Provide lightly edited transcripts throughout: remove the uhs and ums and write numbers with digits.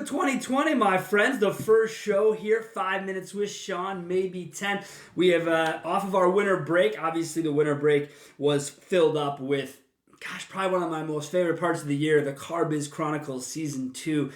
to 2020, my friends. The first show here, 5 minutes with Sean, maybe 10. We have off of our winter break. Obviously, the winter break was filled up with, probably one of my most favorite parts of the year, the Car Biz Chronicles Season 2.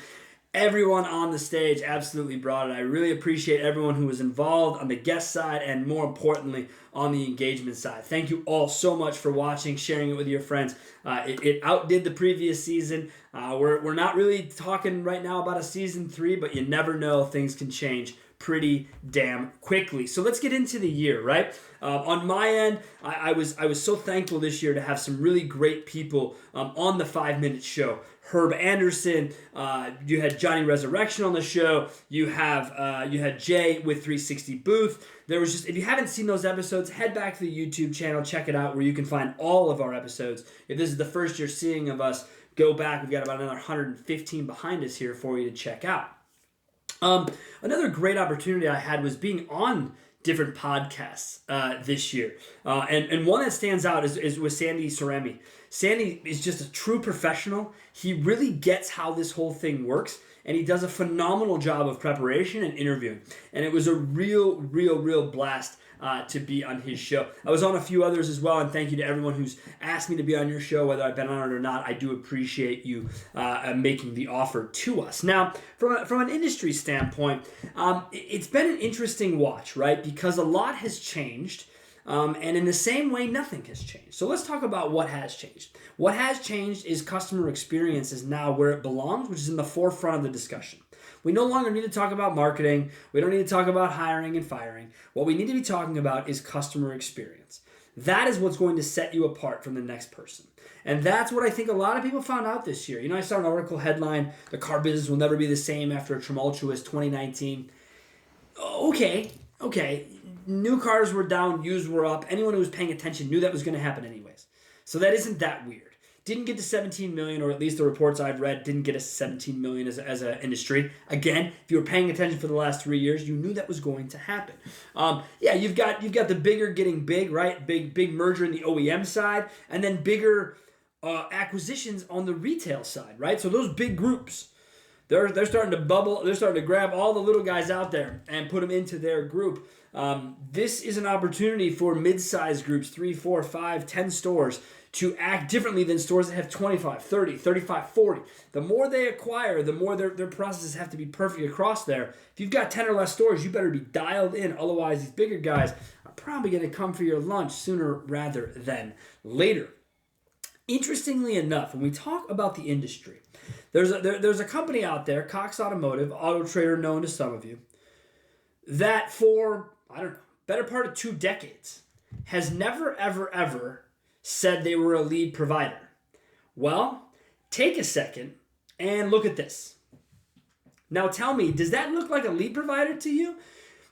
Everyone on the stage absolutely brought it. I really appreciate everyone who was involved on the guest side and, more importantly, on the engagement side. Thank you all so much for watching, sharing it with your friends. It outdid the previous season. We're not really talking right now about a season 3, but you never know. Things can change pretty damn quickly. So let's get into the year, right? On my end, I was so thankful this year to have some really great people on the 5 Minute Show. Herb Anderson, you had Johnny Resurrection on the show. You had Jay with 360 Booth. There was just, if you haven't seen those episodes, head back to the YouTube channel, check it out, where you can find all of our episodes. If this is the first you're seeing of us, go back. We've got about another 115 behind us here for you to check out. Another great opportunity I had was being on different podcasts this year. And one that stands out is with Sandy Cerami. Sandy is just a true professional. He really gets how this whole thing works, and he does a phenomenal job of preparation and interviewing. And it was a real blast to be on his show. I was on a few others as well, and thank you to everyone who's asked me to be on your show, whether I've been on it or not. I do appreciate you making the offer to us. Now, from an industry standpoint, it's been an interesting watch, right? Because a lot has changed, and in the same way, nothing has changed. So let's talk about what has changed. What has changed is customer experience is now where it belongs, which is in the forefront of the discussion. We no longer need to talk about marketing. We don't need to talk about hiring and firing. What we need to be talking about is customer experience. That is what's going to set you apart from the next person. And that's what I think a lot of people found out this year. I saw an article headline, "The car business will never be the same after a tumultuous 2019. Okay. New cars were down, used were up. Anyone who was paying attention knew that was going to happen anyways. So that isn't that weird. Didn't get to 17 million, or at least the reports I've read didn't get us 17 million as an industry. Again, if you were paying attention for the last 3 years, you knew that was going to happen. You've got the bigger getting big, right? Big merger in the OEM side, and then bigger acquisitions on the retail side, right? So those big groups, they're starting to bubble. They're starting to grab all the little guys out there and put them into their group. This is an opportunity for mid-sized groups, 3, 4, 5, 10 stores, to act differently than stores that have 25, 30, 35, 40. The more they acquire, the more their processes have to be perfect across there. If you've got 10 or less stores, you better be dialed in. Otherwise, these bigger guys are probably going to come for your lunch sooner rather than later. Interestingly enough, when we talk about the industry, there's a company out there, Cox Automotive, AutoTrader known to some of you, that for, better part of 2 decades has never, ever said they were a lead provider. Well, take a second and look at this. Now tell me, does that look like a lead provider to you?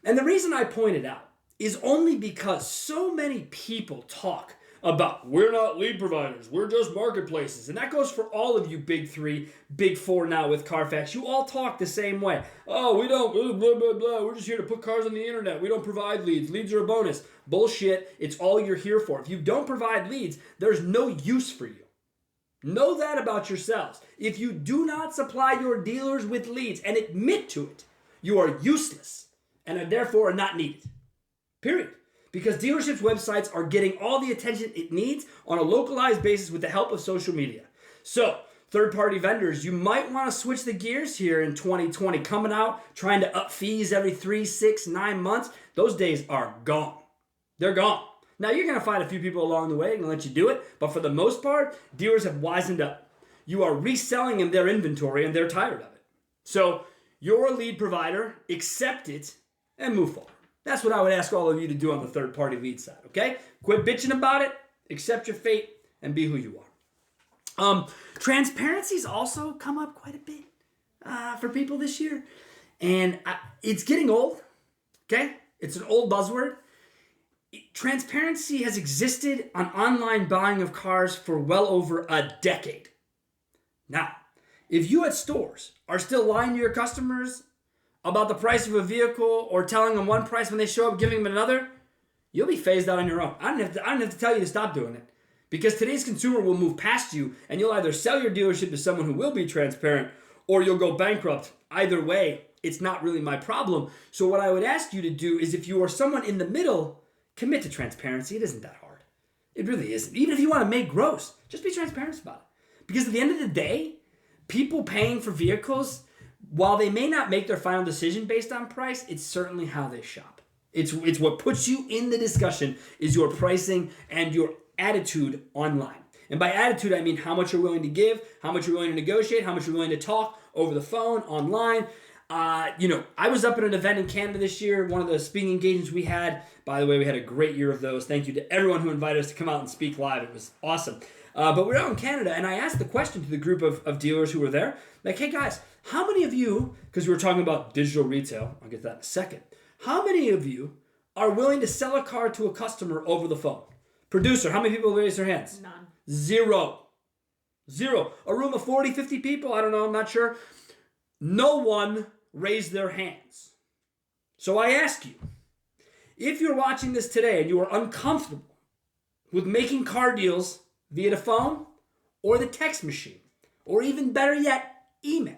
And the reason I point it out is only because so many people talk about, we're not lead providers, we're just marketplaces. And that goes for all of you big 3, big 4 now with Carfax. You all talk the same way. Oh, we don't, blah, blah, blah. We're just here to put cars on the internet. We don't provide leads. Leads are a bonus. Bullshit. It's all you're here for. If you don't provide leads, there's no use for you. Know that about yourselves. If you do not supply your dealers with leads and admit to it, you are useless and are therefore not needed. Period. Because dealerships' websites are getting all the attention it needs on a localized basis with the help of social media. So, third-party vendors, you might want to switch the gears here in 2020. Coming out, trying to up fees every 3, 6, 9 months, those days are gone. They're gone. Now, you're going to find a few people along the way and let you do it, but for the most part, dealers have wisened up. You are reselling them their inventory, and they're tired of it. So, you're a lead provider, accept it, and move forward. That's what I would ask all of you to do on the third-party lead side, okay? Quit bitching about it, accept your fate, and be who you are. Transparency's also come up quite a bit for people this year. And it's getting old, okay? It's an old buzzword. Transparency has existed on online buying of cars for well over a decade. Now, if you at stores are still lying to your customers about the price of a vehicle or telling them one price when they show up, giving them another, you'll be phased out on your own. I don't have to tell you to stop doing it, because today's consumer will move past you and you'll either sell your dealership to someone who will be transparent, or you'll go bankrupt. Either way, it's not really my problem. So what I would ask you to do is, if you are someone in the middle, commit to transparency. It isn't that hard. It really isn't. Even if you want to make gross, just be transparent about it. Because at the end of the day, people paying for vehicles, while they may not make their final decision based on price, it's certainly how they shop. It's what puts you in the discussion is your pricing and your attitude online. And by attitude, I mean how much you're willing to give, how much you're willing to negotiate, how much you're willing to talk over the phone, online. I was up at an event in Canada this year, one of the speaking engagements we had. By the way, we had a great year of those. Thank you to everyone who invited us to come out and speak live. It was awesome. But we were out in Canada, and I asked the question to the group of dealers who were there, like, hey guys, how many of you, because we were talking about digital retail, I'll get that in a second, how many of you are willing to sell a car to a customer over the phone? Producer, how many people raise their hands? None. Zero. A room of 40, 50 people, I don't know, I'm not sure. No one raised their hands. So I ask you, if you're watching this today and you are uncomfortable with making car deals via the phone or the text machine, or even better yet, email,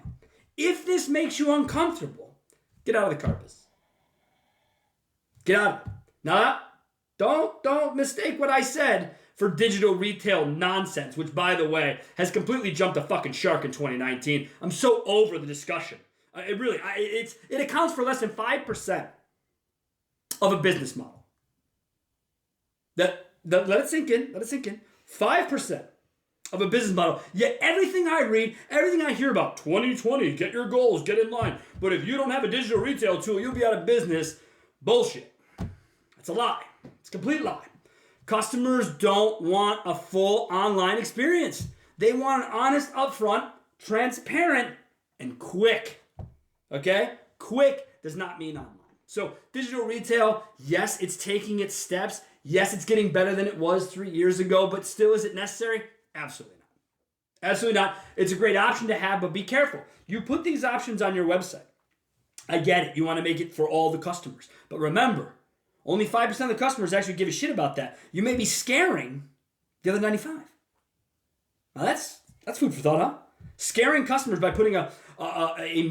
if this makes you uncomfortable, get out of the car business. Get out of it. Now, don't mistake what I said for digital retail nonsense, which, by the way, has completely jumped a fucking shark in 2019. I'm so over the discussion. It accounts for less than 5% of a business model. Let it sink in. 5% of a business model. Yet everything I read, everything I hear about 2020, get your goals, get in line. But if you don't have a digital retail tool, you'll be out of business. Bullshit. That's a lie. It's a complete lie. Customers don't want a full online experience. They want an honest, upfront, transparent, and quick. Okay? Quick does not mean online. So digital retail, yes, it's taking its steps. Yes, it's getting better than it was 3 years ago, but still, is it necessary? Absolutely not. Absolutely not. It's a great option to have, but be careful. You put these options on your website. I get it. You want to make it for all the customers. But remember, only 5% of the customers actually give a shit about that. You may be scaring the other 95. Now that's food for thought, huh? Scaring customers by putting a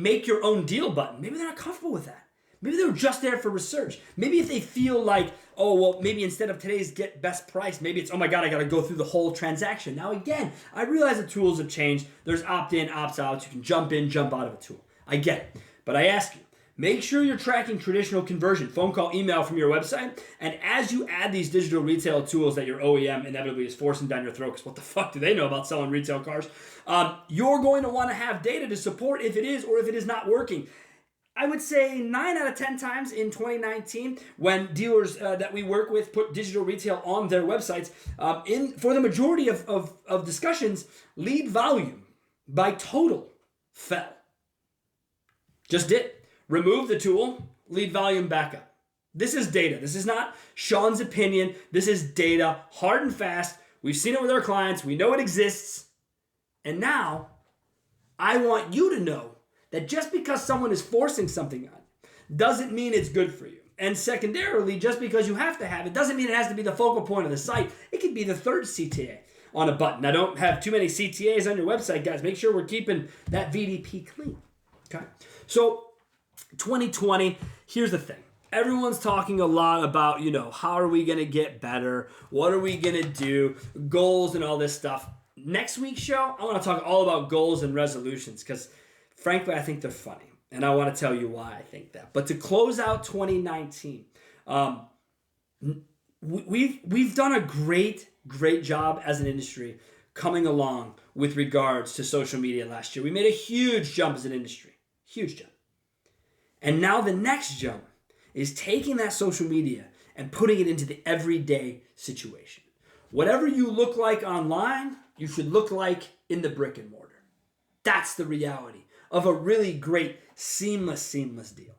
make your own deal button. Maybe they're not comfortable with that. Maybe they were just there for research. Maybe if they feel like, oh, well, maybe instead of today's get best price, maybe it's, oh my God, I got to go through the whole transaction. Now, again, I realize the tools have changed. There's opt-in, opt-out. You can jump in, jump out of a tool. I get it. But I ask you, make sure you're tracking traditional conversion, phone call, email from your website. And as you add these digital retail tools that your OEM inevitably is forcing down your throat, because what the fuck do they know about selling retail cars? You're going to want to have data to support if it is or if it is not working. I would say 9 out of 10 times in 2019, when dealers that we work with put digital retail on their websites, for the majority of discussions, lead volume by total fell. Just did. Remove the tool, lead volume back up. This is data. This is not Sean's opinion. This is data, hard and fast. We've seen it with our clients. We know it exists. And now, I want you to know that just because someone is forcing something on you doesn't mean it's good for you. And secondarily, just because you have to have it doesn't mean it has to be the focal point of the site. It could be the third CTA on a button. Now, don't have too many CTAs on your website, guys. Make sure we're keeping that VDP clean. Okay? So, 2020, here's the thing. Everyone's talking a lot about, how are we going to get better? What are we going to do? Goals and all this stuff. Next week's show, I want to talk all about goals and resolutions because, frankly, I think they're funny. And I want to tell you why I think that. But to close out 2019, we've done a great job as an industry coming along with regards to social media last year. We made a huge jump as an industry. Huge jump. And now the next jump is taking that social media and putting it into the everyday situation. Whatever you look like online, you should look like in the brick and mortar. That's the reality of a really great, seamless deal.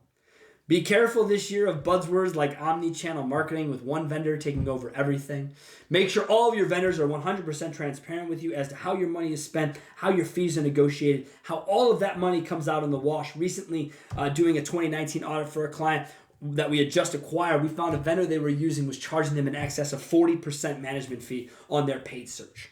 Be careful this year of buzzwords like omni-channel marketing with one vendor taking over everything. Make sure all of your vendors are 100% transparent with you as to how your money is spent, how your fees are negotiated, how all of that money comes out in the wash. Recently, doing a 2019 audit for a client that we had just acquired, we found a vendor they were using was charging them in excess of 40% management fee on their paid search.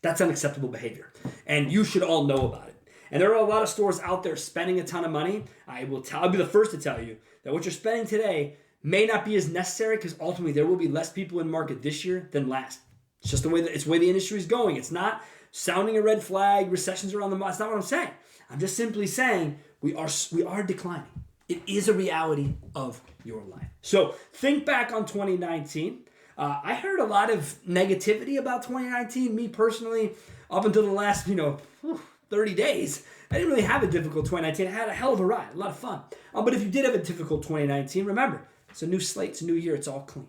That's unacceptable behavior, and you should all know about it. And there are a lot of stores out there spending a ton of money. I'll be the first to tell you that what you're spending today may not be as necessary because ultimately there will be less people in market this year than last. It's just the way the industry is going. It's not sounding a red flag, recessions are on the That's not what I'm saying. I'm just simply saying we are declining. It is a reality of your life. So think back on 2019. I heard a lot of negativity about 2019. Me personally, up until the last 30 days, I didn't really have a difficult 2019. I had a hell of a ride, a lot of fun. But if you did have a difficult 2019, remember, it's a new slate, it's a new year, it's all clean.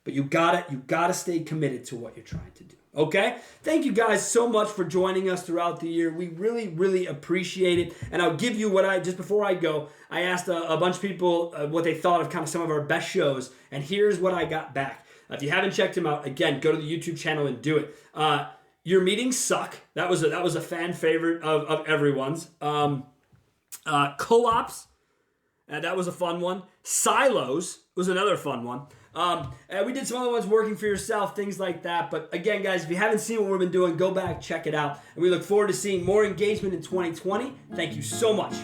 But you gotta stay committed to what you're trying to do. Okay? Thank you guys so much for joining us throughout the year. We really, really appreciate it. And I'll give you just before I go, I asked a bunch of people what they thought of kind of some of our best shows. And here's what I got back. If you haven't checked them out, again, go to the YouTube channel and do it. Your Meetings Suck. That was a fan favorite of everyone's. Co-ops. That was a fun one. Silos was another fun one. And we did some other ones, Working for Yourself, things like that. But again, guys, if you haven't seen what we've been doing, go back, check it out. And we look forward to seeing more engagement in 2020. Thank you so much.